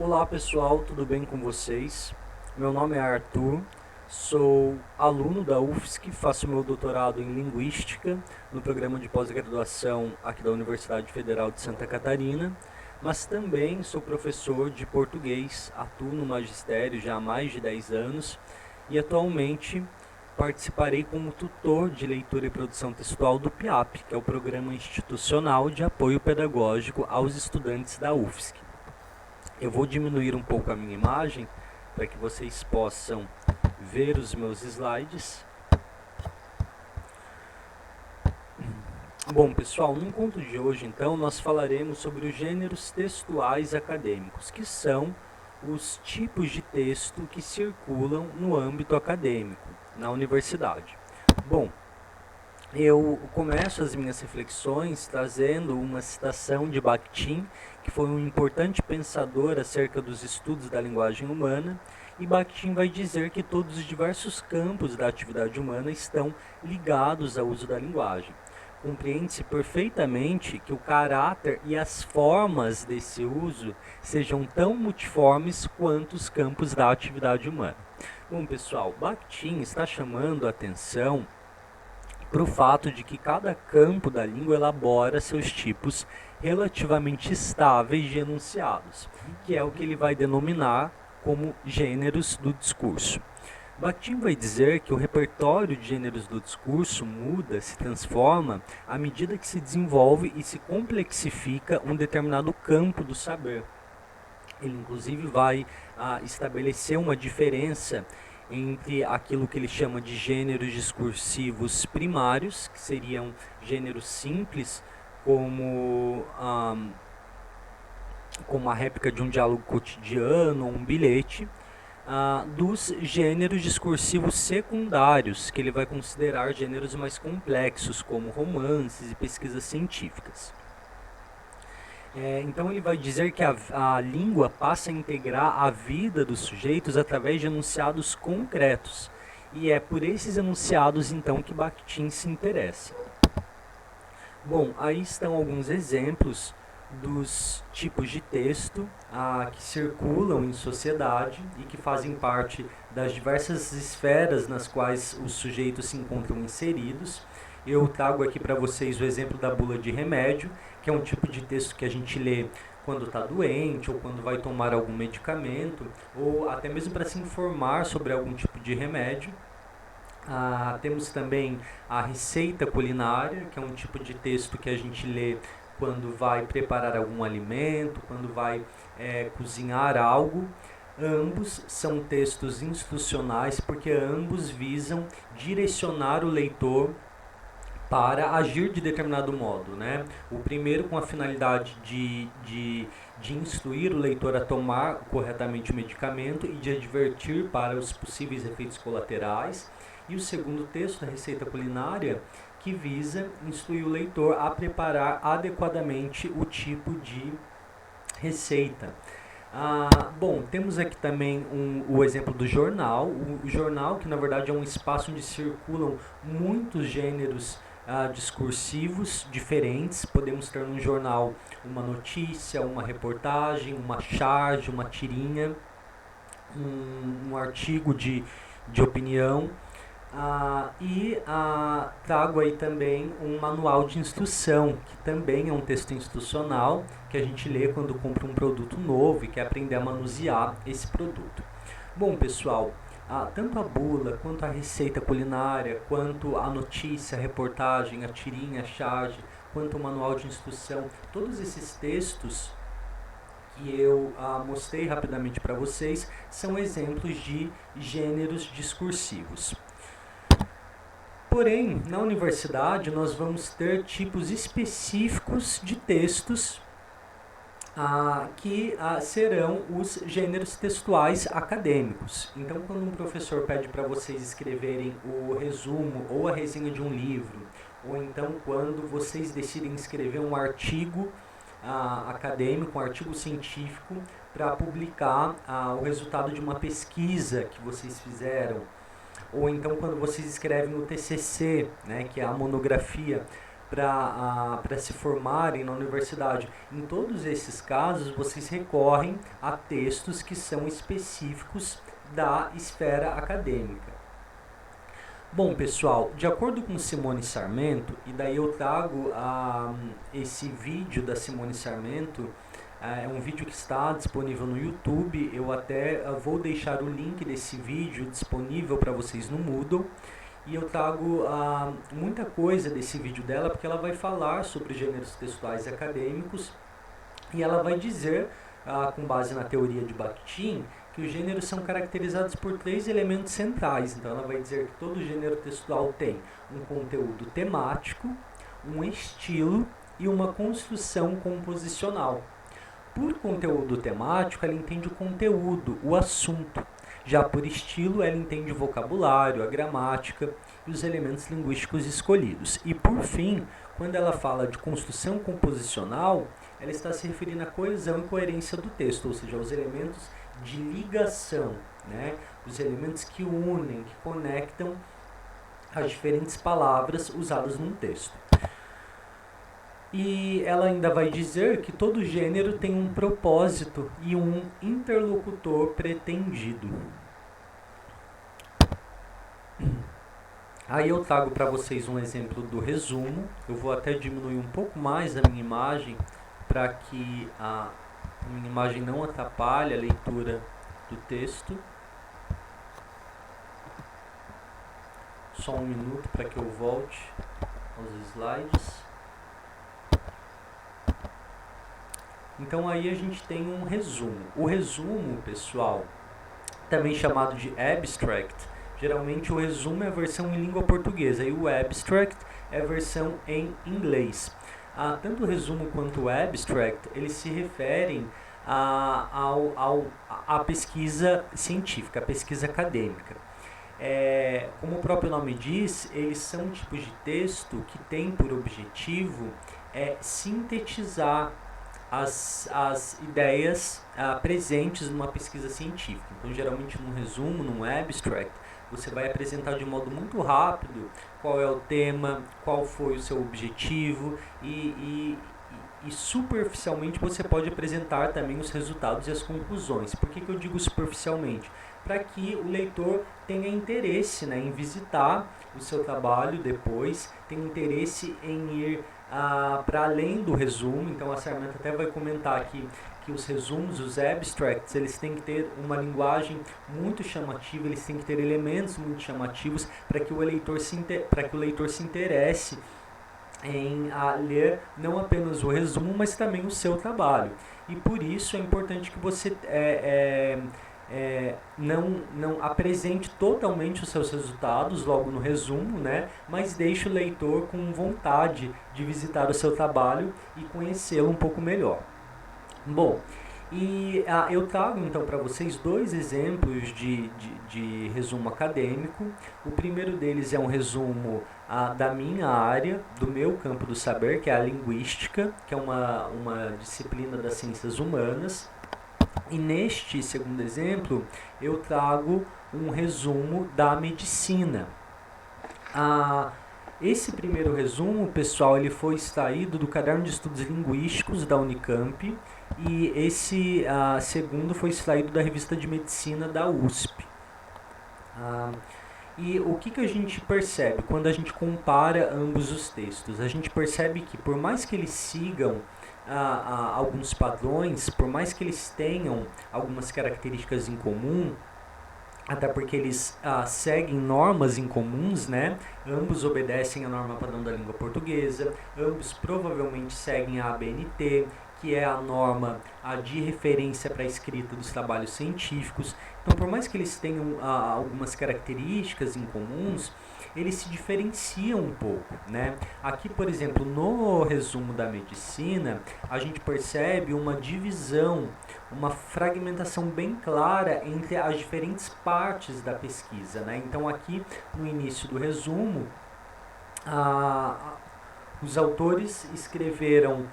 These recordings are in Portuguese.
Olá pessoal, tudo bem com vocês? Meu nome é Arthur, sou aluno da UFSC, faço meu doutorado em Linguística no programa de pós-graduação aqui da Universidade Federal de Santa Catarina, mas também sou professor de português, atuo no magistério já há mais de 10 anos e atualmente participarei como tutor de leitura e produção textual do PIAP, que é o Programa Institucional de Apoio Pedagógico aos Estudantes da UFSC. Eu vou diminuir um pouco a minha imagem para que vocês possam ver os meus slides. Bom, pessoal, no encontro de hoje, então, nós falaremos sobre os gêneros textuais acadêmicos, que são os tipos de texto que circulam no âmbito acadêmico, na universidade. Bom, eu começo as minhas reflexões trazendo uma citação de Bakhtin, que foi um importante pensador acerca dos estudos da linguagem humana, e Bakhtin vai dizer que todos os diversos campos da atividade humana estão ligados ao uso da linguagem. Compreende-se perfeitamente que o caráter e as formas desse uso sejam tão multiformes quanto os campos da atividade humana. Bom, pessoal, Bakhtin está chamando a atenção para o fato de que cada campo da língua elabora seus tipos relativamente estáveis de enunciados, que é o que ele vai denominar como gêneros do discurso. Bakhtin vai dizer que o repertório de gêneros do discurso muda, se transforma, à medida que se desenvolve e se complexifica um determinado campo do saber. Ele, inclusive, vai estabelecer uma diferença entre aquilo que ele chama de gêneros discursivos primários, que seriam gêneros simples, como a réplica de um diálogo cotidiano ou um bilhete, dos gêneros discursivos secundários, que ele vai considerar gêneros mais complexos, como romances e pesquisas científicas. Então ele vai dizer que a língua passa a integrar a vida dos sujeitos através de enunciados concretos. E é por esses enunciados, então, que Bakhtin se interessa. Bom, aí estão alguns exemplos dos tipos de texto que circulam em sociedade e que fazem parte das diversas esferas nas quais os sujeitos se encontram inseridos. Eu trago aqui para vocês o exemplo da bula de remédio, que é um tipo de texto que a gente lê quando está doente ou quando vai tomar algum medicamento, ou até mesmo para se informar sobre algum tipo de remédio. Temos também a receita culinária, que é um tipo de texto que a gente lê quando vai preparar algum alimento, quando vai cozinhar algo. Ambos são textos instrucionais porque ambos visam direcionar o leitor para agir de determinado modo, né? O primeiro com a finalidade de instruir o leitor a tomar corretamente o medicamento e de advertir para os possíveis efeitos colaterais. E o segundo texto, a receita culinária, que visa instruir o leitor a preparar adequadamente o tipo de receita. Bom, temos aqui também o exemplo do jornal. O jornal, que na verdade é um espaço onde circulam muitos gêneros discursivos diferentes. Podemos ter no jornal uma notícia, uma reportagem, uma charge, uma tirinha, um artigo de opinião. Trago aí também um manual de instrução, que também é um texto institucional que a gente lê quando compra um produto novo e quer aprender a manusear esse produto. Bom, pessoal, tanto a bula, quanto a receita culinária, quanto a notícia, a reportagem, a tirinha, a charge, quanto o manual de instrução, todos esses textos que eu mostrei rapidamente para vocês são exemplos de gêneros discursivos. Porém, na universidade, nós vamos ter tipos específicos de textos que serão os gêneros textuais acadêmicos. Então, quando um professor pede para vocês escreverem o resumo ou a resenha de um livro, ou então quando vocês decidem escrever um artigo acadêmico, um artigo científico, para publicar o resultado de uma pesquisa que vocês fizeram, ou então quando vocês escrevem o TCC, né, que é a monografia, para se formarem na universidade. Em todos esses casos, vocês recorrem a textos que são específicos da esfera acadêmica. Bom, pessoal, de acordo com Simone Sarmento, e daí eu trago esse vídeo da Simone Sarmento, é um vídeo que está disponível no YouTube, eu até vou deixar o link desse vídeo disponível para vocês no Moodle, e eu trago muita coisa desse vídeo dela, porque ela vai falar sobre gêneros textuais acadêmicos, e ela vai dizer, com base na teoria de Bakhtin, que os gêneros são caracterizados por 3 elementos centrais. Então ela vai dizer que todo gênero textual tem um conteúdo temático, um estilo e uma construção composicional. Por conteúdo temático, ela entende o conteúdo, o assunto. Já por estilo, ela entende o vocabulário, a gramática e os elementos linguísticos escolhidos. E por fim, quando ela fala de construção composicional, ela está se referindo à coesão e coerência do texto, ou seja, aos elementos de ligação, né? Os elementos que unem, que conectam as diferentes palavras usadas num texto. E ela ainda vai dizer que todo gênero tem um propósito e um interlocutor pretendido. Aí eu trago para vocês um exemplo do resumo. Eu vou até diminuir um pouco mais a minha imagem para que a minha imagem não atrapalhe a leitura do texto. Só um minuto para que eu volte aos slides. Então aí a gente tem um resumo. O resumo, pessoal, também chamado de abstract, geralmente o resumo é a versão em língua portuguesa e o abstract é a versão em inglês. Tanto o resumo quanto o abstract, eles se referem à pesquisa científica, à pesquisa acadêmica. Como o próprio nome diz, eles são tipos de texto que têm por objetivo sintetizar as ideias presentes numa pesquisa científica. Então, geralmente, num resumo, num abstract, você vai apresentar de modo muito rápido qual é o tema, qual foi o seu objetivo e superficialmente você pode apresentar também os resultados e as conclusões. Por que eu digo superficialmente? Para que o leitor tenha interesse, né, em visitar o seu trabalho depois, tenha interesse em ir para além do resumo. Então a Sarmento até vai comentar aqui que os resumos, os abstracts, eles têm que ter uma linguagem muito chamativa, eles têm que ter elementos muito chamativos para que o leitor se interesse em ler não apenas o resumo, mas também o seu trabalho. E por isso é importante que você não apresente totalmente os seus resultados logo no resumo, né? Mas deixe o leitor com vontade de visitar o seu trabalho e conhecê-lo um pouco melhor. Bom, e eu trago então para vocês 2 exemplos de resumo acadêmico. O primeiro deles é um resumo da minha área, do meu campo do saber, que é a linguística, que é uma disciplina das ciências humanas. E neste segundo exemplo, eu trago um resumo da medicina. Esse primeiro resumo, pessoal, ele foi extraído do Caderno de Estudos Linguísticos da Unicamp e esse segundo foi extraído da Revista de Medicina da USP. E o que a gente percebe quando a gente compara ambos os textos? A gente percebe que, por mais que eles sigam alguns padrões, por mais que eles tenham algumas características em comum, até porque eles seguem normas em comuns, né? Ambos obedecem à norma padrão da língua portuguesa, ambos provavelmente seguem a ABNT, que é a norma de referência para a escrita dos trabalhos científicos. Então, por mais que eles tenham algumas características em comuns, eles se diferenciam um pouco, né? Aqui, por exemplo, no resumo da medicina, a gente percebe uma divisão, uma fragmentação bem clara entre as diferentes partes da pesquisa, né? Então, aqui no início do resumo, os autores escreveram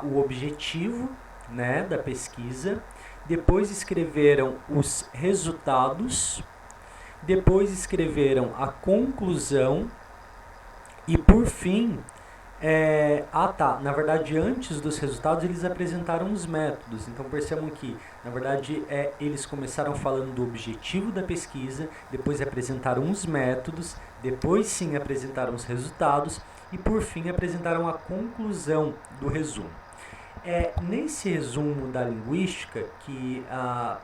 o objetivo, né, da pesquisa, depois escreveram os resultados, depois escreveram a conclusão e, por fim, Tá. Na verdade, antes dos resultados, eles apresentaram os métodos. Então, percebam que, na verdade, eles começaram falando do objetivo da pesquisa, depois apresentaram os métodos, depois sim apresentaram os resultados e, por fim, apresentaram a conclusão do resumo. Nesse resumo da linguística, que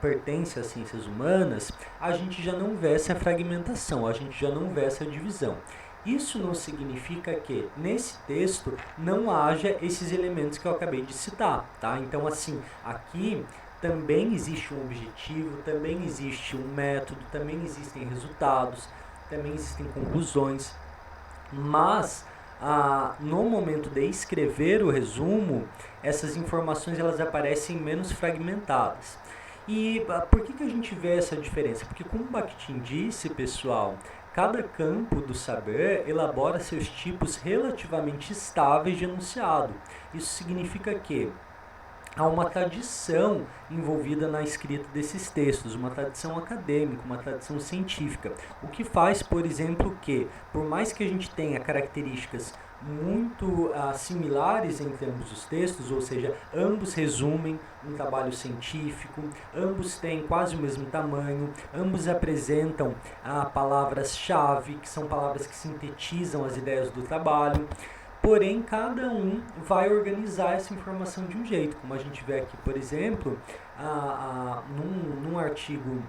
pertence às ciências humanas, a gente já não vê essa fragmentação, a gente já não vê essa divisão. Isso não significa que nesse texto não haja esses elementos que eu acabei de citar, tá? Então, assim, aqui também existe um objetivo, também existe um método, também existem resultados, também existem conclusões, mas no momento de escrever o resumo, essas informações elas aparecem menos fragmentadas. E por que a gente vê essa diferença? Porque, como Bakhtin disse, pessoal, cada campo do saber elabora seus tipos relativamente estáveis de enunciado. Isso significa que há uma tradição envolvida na escrita desses textos, uma tradição acadêmica, uma tradição científica. O que faz, por exemplo, que, por mais que a gente tenha características muito similares entre ambos os textos, ou seja, ambos resumem um trabalho científico, ambos têm quase o mesmo tamanho, ambos apresentam palavras-chave, que são palavras que sintetizam as ideias do trabalho. Porém, cada um vai organizar essa informação de um jeito, como a gente vê aqui, por exemplo, num artigo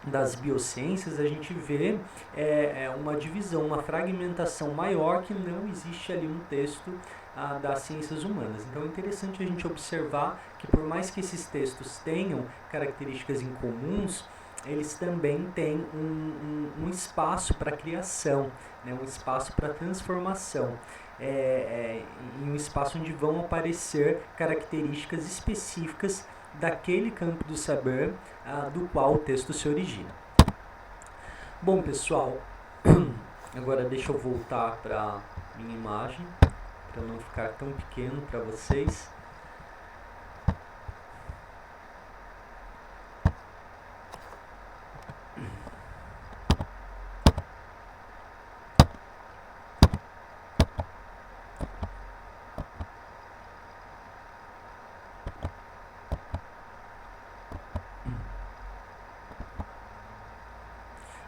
das biociências, a gente vê uma divisão, uma fragmentação maior que não existe ali no texto das ciências humanas. Então é interessante a gente observar que, por mais que esses textos tenham características em comuns, eles também têm um espaço para criação, né, um espaço para transformação, em um espaço onde vão aparecer características específicas daquele campo do saber do qual o texto se origina. Bom, pessoal, agora deixa eu voltar para minha imagem, para não ficar tão pequeno para vocês.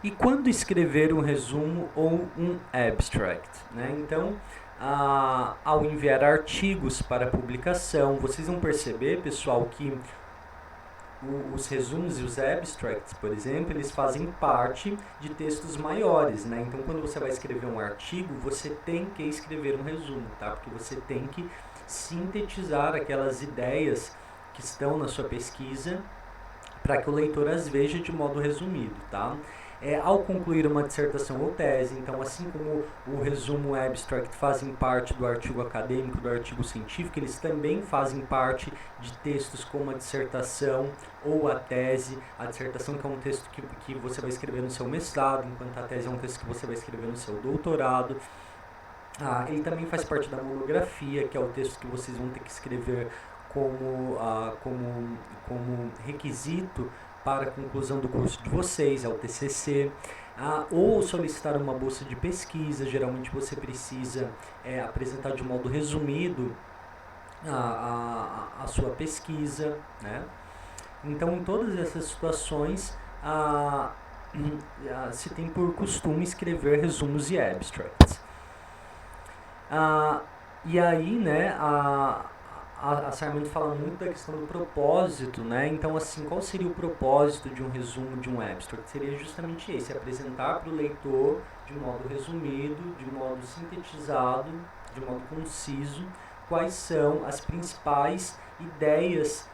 E quando escrever um resumo ou um abstract, né? Então, ao enviar artigos para publicação, vocês vão perceber, pessoal, que os resumos e os abstracts, por exemplo, eles fazem parte de textos maiores, né? Então, quando você vai escrever um artigo, você tem que escrever um resumo, tá? Porque você tem que sintetizar aquelas ideias que estão na sua pesquisa para que o leitor as veja de modo resumido, tá? Ao concluir uma dissertação ou tese, então, assim como o resumo e o abstract fazem parte do artigo acadêmico, do artigo científico, eles também fazem parte de textos como a dissertação ou a tese. A dissertação, que é um texto que você vai escrever no seu mestrado, enquanto a tese é um texto que você vai escrever no seu doutorado. Ele também faz parte da monografia, que é o texto que vocês vão ter que escrever como requisito para a conclusão do curso de vocês, é o TCC, ou solicitar uma bolsa de pesquisa. Geralmente você precisa apresentar de modo resumido a sua pesquisa, né? Então, em todas essas situações, se tem por costume escrever resumos e abstracts. E aí, né, a Sarmento fala muito da questão do propósito, né? Então, assim, qual seria o propósito de um resumo, de um abstract? Seria justamente esse: apresentar para o leitor de modo resumido, de modo sintetizado, de modo conciso, quais são as principais ideias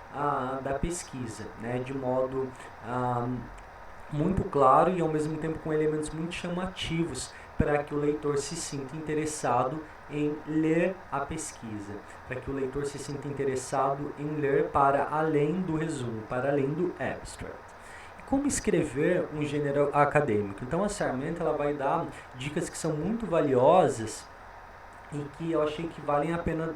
da pesquisa, né? De modo muito claro e, ao mesmo tempo, com elementos muito chamativos, para que o leitor se sinta interessado em ler a pesquisa, para que o leitor se sinta interessado em ler para além do resumo, para além do abstract. E como escrever um gênero acadêmico? Então, a Sarmento ela vai dar dicas que são muito valiosas e que eu achei que valem a pena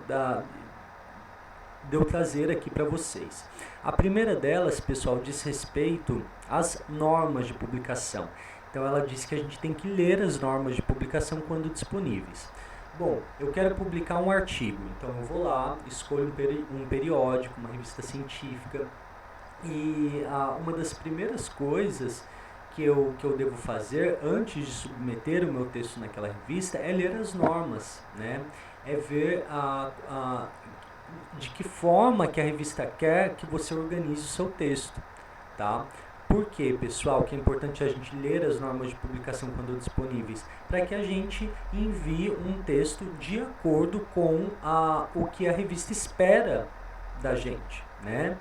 de eu trazer aqui para vocês. A primeira delas, pessoal, diz respeito às normas de publicação. Então, ela diz que a gente tem que ler as normas de publicação quando disponíveis. Bom, eu quero publicar um artigo, então eu vou lá, escolho um periódico, uma revista científica, e uma das primeiras coisas que eu devo fazer antes de submeter o meu texto naquela revista é ler as normas, né? É ver de que forma que a revista quer que você organize o seu texto, tá? Por quê, pessoal, que é importante a gente ler as normas de publicação quando disponíveis? Para que a gente envie um texto de acordo com o que a revista espera da gente, né?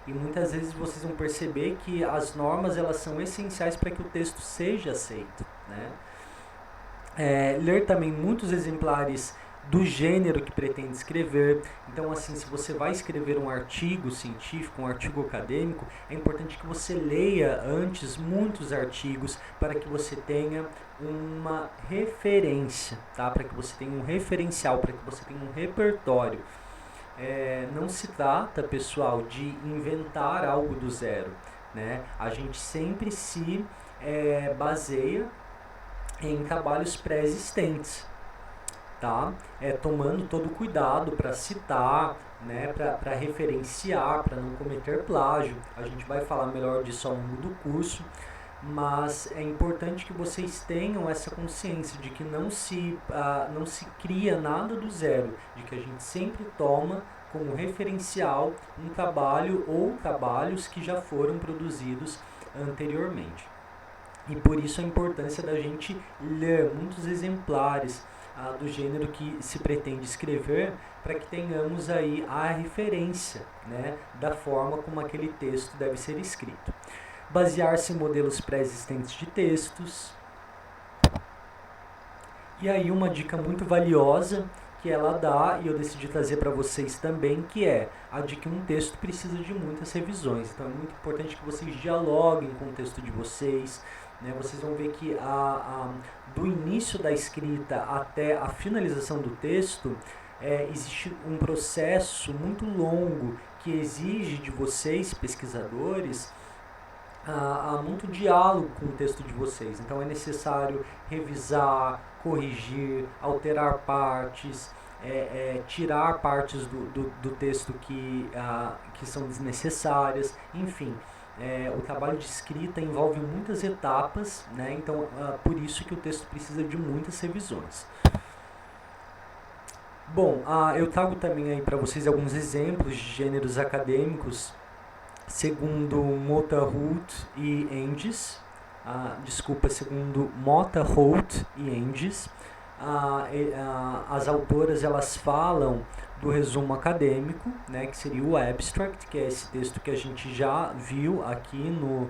E muitas vezes vocês vão perceber que as normas elas são essenciais para que o texto seja aceito, né? Ler também muitos exemplares do gênero que pretende escrever. Então, assim, se você vai escrever um artigo científico, um artigo acadêmico, é importante que você leia antes muitos artigos para que você tenha uma referência, tá? Para que você tenha um referencial, para que você tenha um repertório. Não se trata, pessoal, de inventar algo do zero, né? A gente sempre se baseia em trabalhos pré-existentes, tá? Tomando todo o cuidado para citar, né? Para referenciar, para não cometer plágio. A gente vai falar melhor disso ao longo do curso, mas é importante que vocês tenham essa consciência de que não se cria nada do zero, de que a gente sempre toma como referencial um trabalho ou trabalhos que já foram produzidos anteriormente. E por isso a importância da gente ler muitos exemplares do gênero que se pretende escrever, para que tenhamos aí a referência, né, da forma como aquele texto deve ser escrito. Basear-se em modelos pré-existentes de textos. E aí uma dica muito valiosa que ela dá, e eu decidi trazer para vocês também, que é a de que um texto precisa de muitas revisões. Então é muito importante que vocês dialoguem com o texto de vocês, né? Vocês vão ver que do início da escrita até a finalização do texto, existe um processo muito longo que exige de vocês, pesquisadores, há muito diálogo com o texto de vocês. Então é necessário revisar, corrigir, alterar partes, tirar partes do texto que são desnecessárias, enfim. O trabalho de escrita envolve muitas etapas, né? Então por isso que o texto precisa de muitas revisões. Bom, eu trago também aí para vocês alguns exemplos de gêneros acadêmicos segundo Mota-Holt e Engels, segundo Mota-Holt e Engels, as autoras elas falam do resumo acadêmico, né, que seria o abstract, que é esse texto que a gente já viu aqui no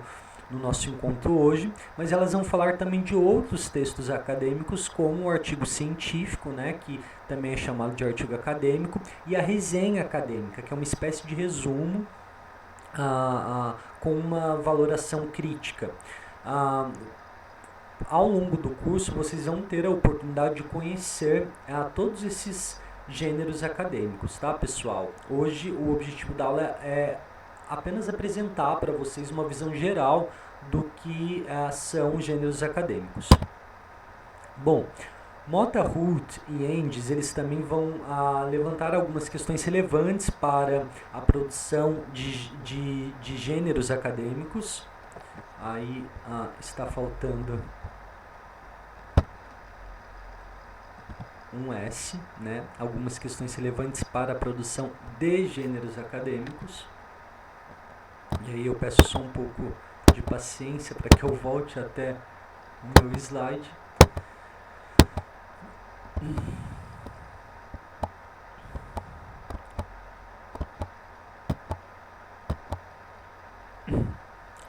nosso encontro hoje, mas elas vão falar também de outros textos acadêmicos, como o artigo científico, né, que também é chamado de artigo acadêmico, e a resenha acadêmica, que é uma espécie de resumo com uma valoração crítica. Ao longo do curso, vocês vão ter a oportunidade de conhecer todos esses gêneros acadêmicos, tá, pessoal? Hoje, o objetivo da aula é apenas apresentar para vocês uma visão geral do que são gêneros acadêmicos. Bom, Mota-Holt e Engels, eles também vão levantar algumas questões relevantes para a produção de gêneros acadêmicos. Aí está faltando um S, né? Algumas questões relevantes para a produção de gêneros acadêmicos. E aí eu peço só um pouco de paciência para que eu volte até o meu slide.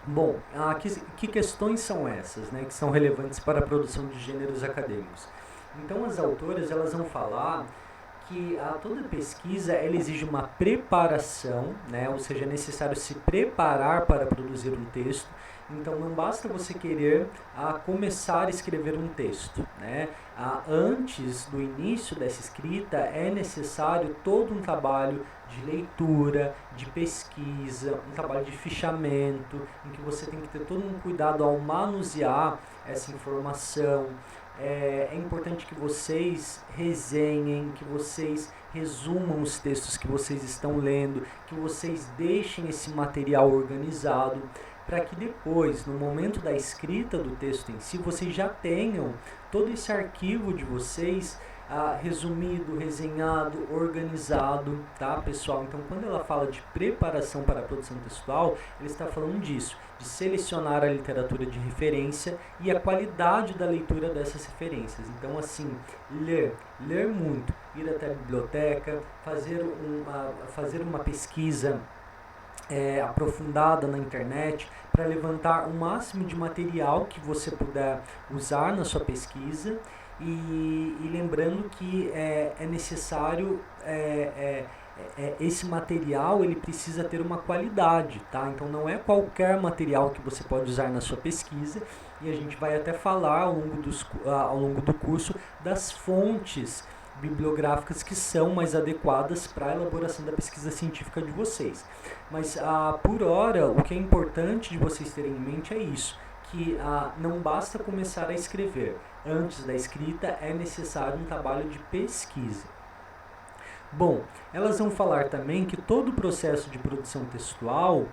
Bom, que questões são essas, né, que são relevantes para a produção de gêneros acadêmicos? Então, as autoras elas vão falar que toda pesquisa ela exige uma preparação, né, ou seja, é necessário se preparar para produzir um texto. Então não basta você querer começar a escrever um texto, né? Antes do início dessa escrita é necessário todo um trabalho de leitura, de pesquisa, um trabalho de fichamento, em que você tem que ter todo um cuidado ao manusear essa informação, é importante que vocês resenhem, que vocês resumam os textos que vocês estão lendo, que vocês deixem esse material organizado, para que depois, no momento da escrita do texto em si, vocês já tenham todo esse arquivo de vocês resumido, resenhado, organizado, tá, pessoal? Então, quando ela fala de preparação para a produção textual, ela está falando disso, de selecionar a literatura de referência e a qualidade da leitura dessas referências. Então, assim, ler muito, ir até a biblioteca, fazer uma pesquisa aprofundada na internet para levantar o máximo de material que você puder usar na sua pesquisa e lembrando que é necessário esse material, ele precisa ter uma qualidade, tá? Então não é qualquer material que você pode usar na sua pesquisa, e a gente vai até falar ao longo do curso das fontes bibliográficas que são mais adequadas para a elaboração da pesquisa científica de vocês. Mas por hora, o que é importante de vocês terem em mente é isso, que não basta começar a escrever. Antes da escrita é necessário um trabalho de pesquisa. Bom, elas vão falar também que todo o processo de produção textual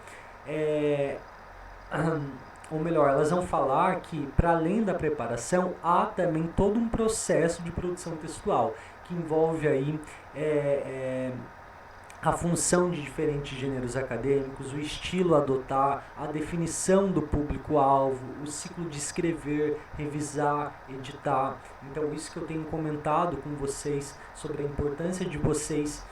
ou melhor, elas vão falar que, para além da preparação, há também todo um processo de produção textual, que envolve aí a função de diferentes gêneros acadêmicos, o estilo a adotar, a definição do público-alvo, o ciclo de escrever, revisar, editar. Então, isso que eu tenho comentado com vocês sobre a importância de vocês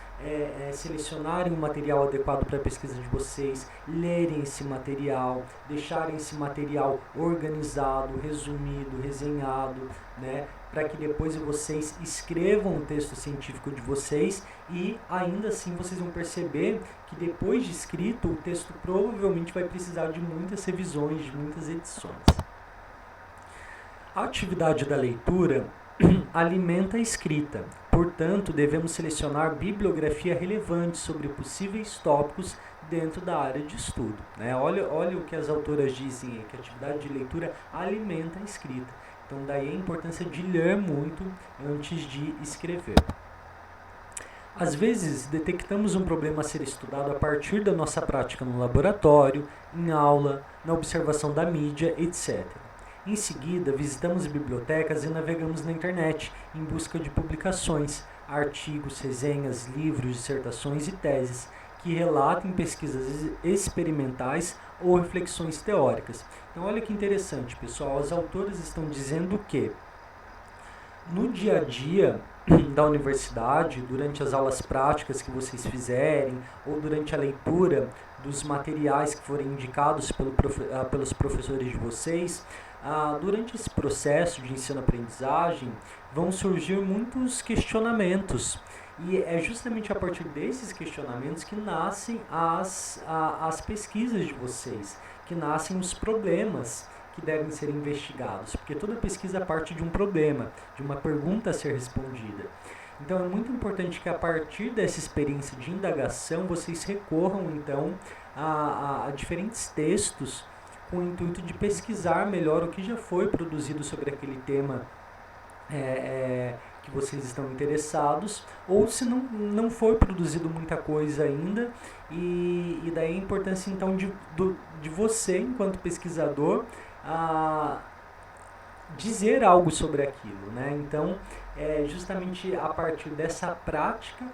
selecionarem o material adequado para a pesquisa de vocês, lerem esse material, deixarem esse material organizado, resumido, resenhado, né, para que depois vocês escrevam o texto científico de vocês e ainda assim vocês vão perceber que depois de escrito o texto provavelmente vai precisar de muitas revisões, de muitas edições. A atividade da leitura alimenta a escrita. Portanto, devemos selecionar bibliografia relevante sobre possíveis tópicos dentro da área de estudo, né? Olha o que as autoras dizem aí, que a atividade de leitura alimenta a escrita. Então, daí a importância de ler muito antes de escrever. Às vezes, detectamos um problema a ser estudado a partir da nossa prática no laboratório, em aula, na observação da mídia, etc. Em seguida, visitamos bibliotecas e navegamos na internet em busca de publicações, artigos, resenhas, livros, dissertações e teses que relatem pesquisas experimentais ou reflexões teóricas. Então, olha que interessante, pessoal. As autoras estão dizendo que no dia a dia da universidade, durante as aulas práticas que vocês fizerem ou durante a leitura dos materiais que forem indicados pelos professores de vocês, durante esse processo de ensino-aprendizagem vão surgir muitos questionamentos e é justamente a partir desses questionamentos que nascem as pesquisas de vocês, que nascem os problemas que devem ser investigados, porque toda pesquisa parte de um problema, de uma pergunta a ser respondida. Então é muito importante que a partir dessa experiência de indagação vocês recorram então a diferentes textos com o intuito de pesquisar melhor o que já foi produzido sobre aquele tema que vocês estão interessados, ou se não foi produzido muita coisa ainda, e daí a importância então de você, enquanto pesquisador, dizer algo sobre aquilo, né? Então, é justamente a partir dessa prática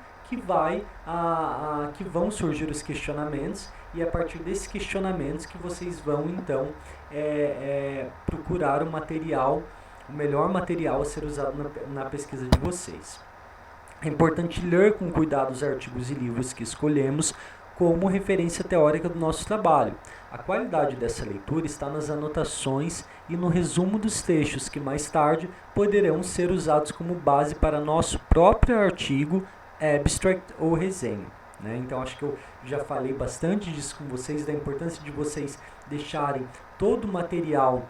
que vão surgir os questionamentos, e a partir desses questionamentos que vocês vão então procurar o melhor material a ser usado na pesquisa de vocês. É importante ler com cuidado os artigos e livros que escolhemos como referência teórica do nosso trabalho. A qualidade dessa leitura está nas anotações e no resumo dos textos que mais tarde poderão ser usados como base para nosso próprio artigo, abstract ou resenha, né? Então acho que eu já falei bastante disso com vocês, da importância de vocês deixarem todo o material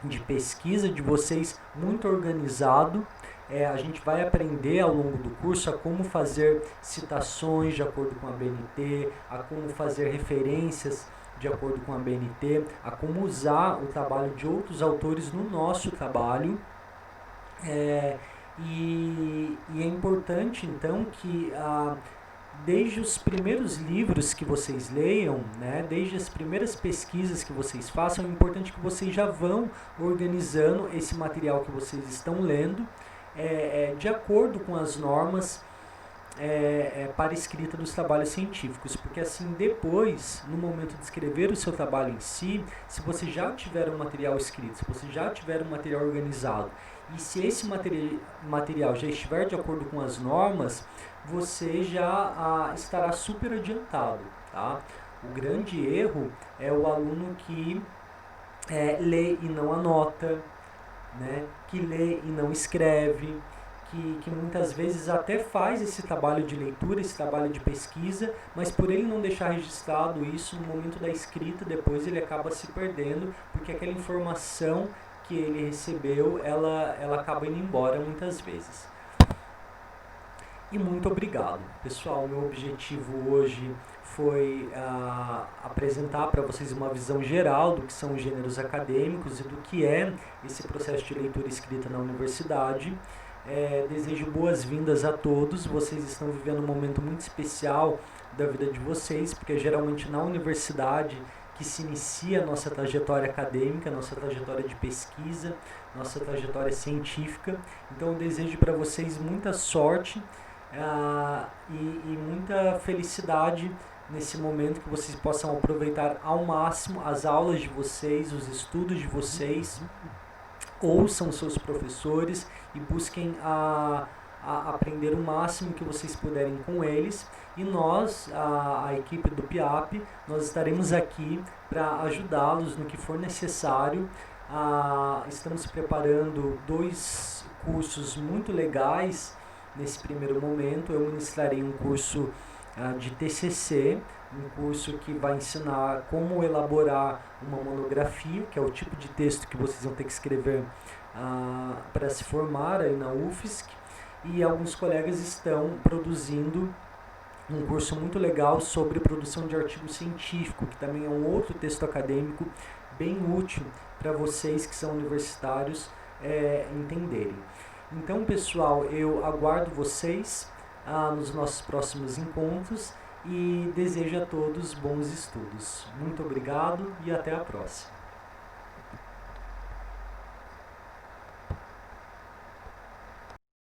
de pesquisa de vocês muito organizado. A gente vai aprender ao longo do curso a como fazer citações de acordo com a BNT, a como fazer referências de acordo com a BNT, a como usar o trabalho de outros autores no nosso trabalho, E é importante, então, que desde os primeiros livros que vocês leiam, né, desde as primeiras pesquisas que vocês façam, é importante que vocês já vão organizando esse material que vocês estão lendo de acordo com as normas para escrita dos trabalhos científicos, porque assim depois, no momento de escrever o seu trabalho em si, se você já tiver um material escrito, se você já tiver um material organizado, e se esse material já estiver de acordo com as normas, você já estará super adiantado, tá? O grande erro é o aluno que lê e não anota, né? Que lê e não escreve, que muitas vezes até faz esse trabalho de leitura, esse trabalho de pesquisa, mas por ele não deixar registrado isso no momento da escrita, depois ele acaba se perdendo, porque aquela informação que ele recebeu, ela acaba indo embora muitas vezes. E muito obrigado. Pessoal, meu objetivo hoje foi apresentar para vocês uma visão geral do que são os gêneros acadêmicos e do que é esse processo de leitura e escrita na universidade. Desejo boas-vindas a todos. Vocês estão vivendo um momento muito especial da vida de vocês, porque é geralmente na universidade que se inicia a nossa trajetória acadêmica, nossa trajetória de pesquisa, nossa trajetória científica. Então eu desejo para vocês muita sorte e muita felicidade nesse momento, que vocês possam aproveitar ao máximo as aulas de vocês, os estudos de vocês, ouçam seus professores e busquem aprender o máximo que vocês puderem com eles, e nós, a equipe do PIAP, nós estaremos aqui para ajudá-los no que for necessário. Estamos preparando 2 cursos muito legais nesse primeiro momento. Eu ministrarei um curso de TCC, um curso que vai ensinar como elaborar uma monografia, que é o tipo de texto que vocês vão ter que escrever para se formar aí na UFSC, e alguns colegas estão produzindo um curso muito legal sobre produção de artigo científico, que também é um outro texto acadêmico bem útil para vocês que são universitários entenderem. Então, pessoal, eu aguardo vocês nos nossos próximos encontros e desejo a todos bons estudos. Muito obrigado e até a próxima.